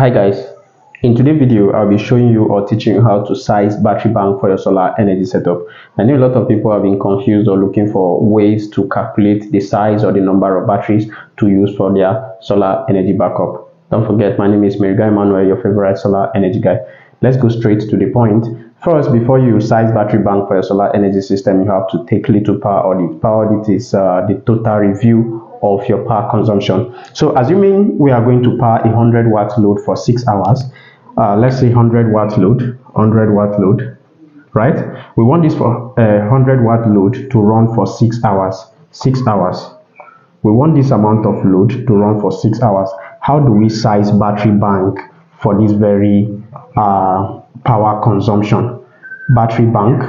Hi guys, in today's video I'll be showing you or teaching you how to size battery bank for your solar energy setup. I know a lot of people have been confused or looking for ways to calculate the size or the number of batteries to use for their solar energy backup. Don't forget, my name is Guy Emmanuel, your favorite solar energy guy. Let's go straight to the point. First, before you size battery bank for your solar energy system, you have to take little power audit. Power audit is the total review of your power consumption. So assuming we are going to power a 100-watt load for 6 hours, let's say 100-watt load, right? We want this for a 100-watt load to run for 6 hours. 6 hours. We want this amount of load to run for 6 hours. How do we size battery bank for this very power consumption? Battery bank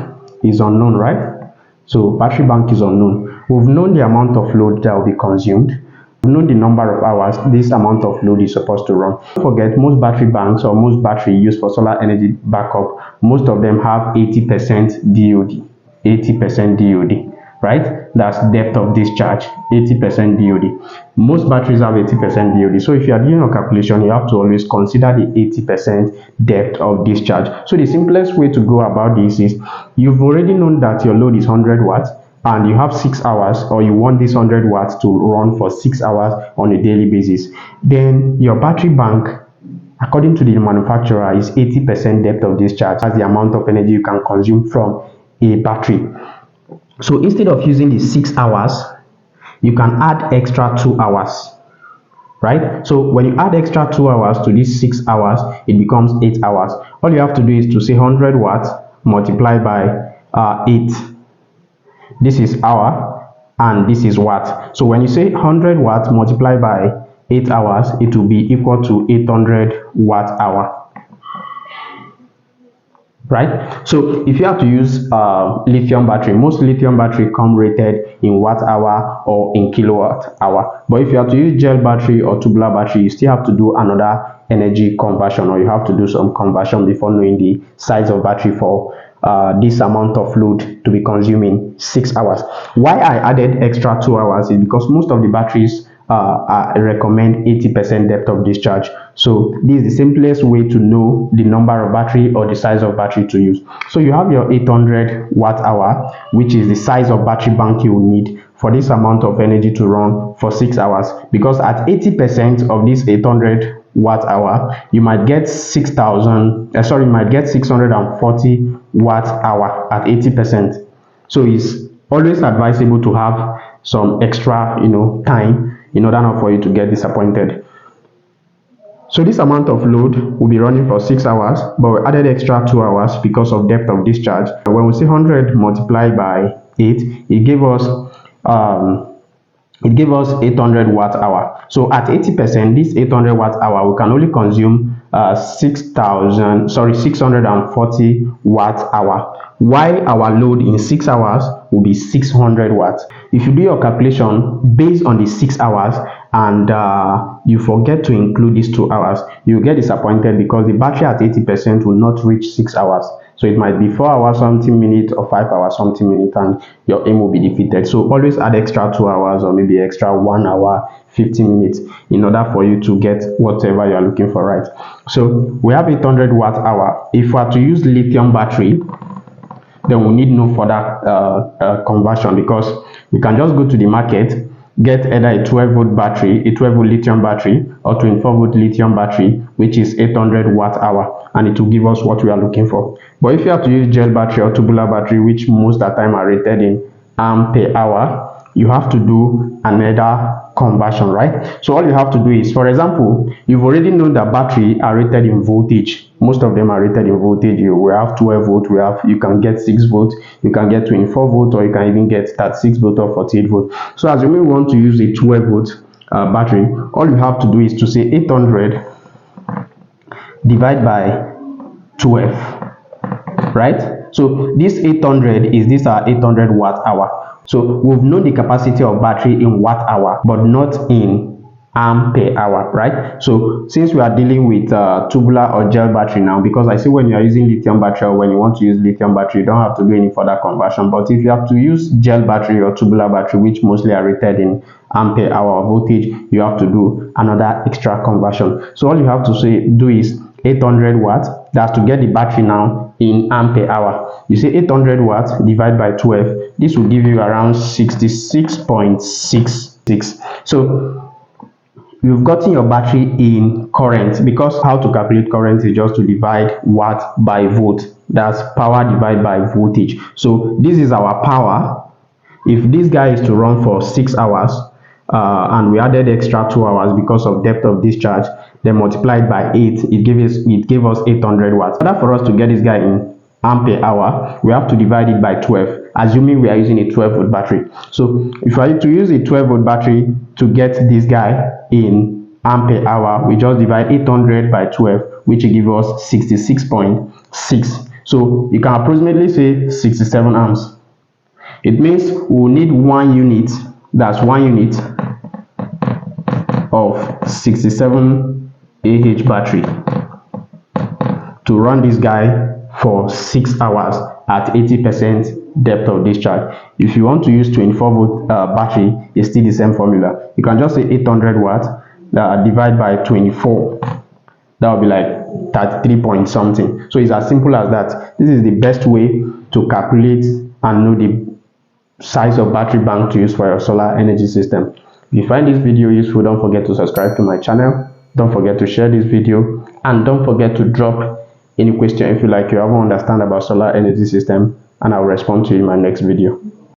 is unknown, right? So battery bank is unknown. We've known the amount of load that will be consumed. We've known the number of hours this amount of load is supposed to run. Don't forget, most battery banks or most battery used for solar energy backup, most of them have 80% DOD. 80% DOD, right? That's depth of discharge, 80% DOD. Most batteries have 80% DOD. So if you are doing a calculation, you have to always consider the 80% depth of discharge. So the simplest way to go about this is you've already known that your load is 100 watts and you have 6 hours, or you want this 100 watts to run for 6 hours on a daily basis. Then your battery bank, according to the manufacturer, is 80% depth of discharge. That's the amount of energy you can consume from a battery. So instead of using the 6 hours, you can add extra 2 hours, right? So when you add extra 2 hours to these 6 hours, it becomes 8 hours. All you have to do is to say 100 watts multiplied by 8. This is hour and this is watt. So when you say 100 watts multiplied by 8 hours, it will be equal to 800 watt hour. Right? So if you have to use lithium battery, most lithium battery come rated in watt hour or in kilowatt hour. But if you have to use gel battery or tubular battery, you still have to do another energy conversion, or you have to do some conversion before knowing the size of battery for this amount of load to be consuming 6 hours. Why I added extra 2 hours is because most of the batteries recommend 80% depth of discharge. So this is the simplest way to know the number of battery or the size of battery to use. So you have your 800 watt hour, which is the size of battery bank you will need for this amount of energy to run for 6 hours. Because at 80% of this 800 watt hour, you might get 640 watt hour at 80%. So it's always advisable to have some extra, time in order not for you to get disappointed. So this amount of load will be running for 6 hours, but we added extra 2 hours because of depth of discharge. When we say 100 multiplied by 8, it gave us 800 watt hour. So at 80%, this 800 watt hour, we can only consume 640 watt hour. While our load in 6 hours will be 600 watts. If you do your calculation based on the 6 hours and you forget to include these 2 hours, you get disappointed because the battery at 80% will not reach 6 hours. So it might be 4 hours something minutes or 5 hours something minutes, and your aim will be defeated. So always add extra 2 hours or maybe extra 1 hour 50 minutes in order for you to get whatever you are looking for, right? So we have 800 watt hour. If we are to use lithium battery, then we need no further conversion, because we can just go to the market, get either a 12-volt battery, a 12-volt lithium battery, or 24-volt lithium battery, which is 800 watt hour, and it will give us what we are looking for. But if you have to use gel battery or tubular battery, which most of the time are rated in amp per hour, you have to do another conversion, right? So all you have to do is, for example, you've already known that battery are rated in voltage. Most of them are rated in voltage. We have 12 volt, you can get 6 volt, you can get 24 volt, or you can even get 36 volt or 48 volt. So assuming we want to use a 12 volt battery, all you have to do is to say 800 divided by 12, right? So this 800 is this our 800 watt hour. So we've known the capacity of battery in watt hour, but not in amp per hour, right? So since we are dealing with tubular or gel battery now, because I see when you are using lithium battery or when you want to use lithium battery, you don't have to do any further conversion. But if you have to use gel battery or tubular battery, which mostly are rated in ampere hour voltage, you have to do another extra conversion. So all you have to do is 800 watts. That's to get the battery now in ampere hour. You say 800 watts divided by 12. This will give you around 66.66. So you've gotten your battery in current, because how to calculate current is just to divide watt by volt. That's power divided by voltage. So this is our power. If this guy is to run for 6 hours, and we added extra 2 hours because of depth of discharge, then multiplied by 8, it gave us 800 watts. In order for us to get this guy in ampere hour, we have to divide it by 12, assuming we are using a 12 volt battery. So if I to use a 12 volt battery to get this guy in ampere hour, we just divide 800 by 12, which will give us 66.6. So you can approximately say 67 amps. It means we will need 1 unit, that's 1 unit of 67 Ah battery to run this guy for 6 hours at 80% depth of discharge. If you want to use 24 volt battery, it's still the same formula. You can just say 800 watts divide by 24. That will be like 33 point something. So it's as simple as that. This is the best way to calculate and know the size of battery bank to use for your solar energy system. If you find this video useful, don't forget to subscribe to my channel. Don't forget to share this video, and don't forget to drop any question if you haven't understand about solar energy system, and I'll respond to you in my next video.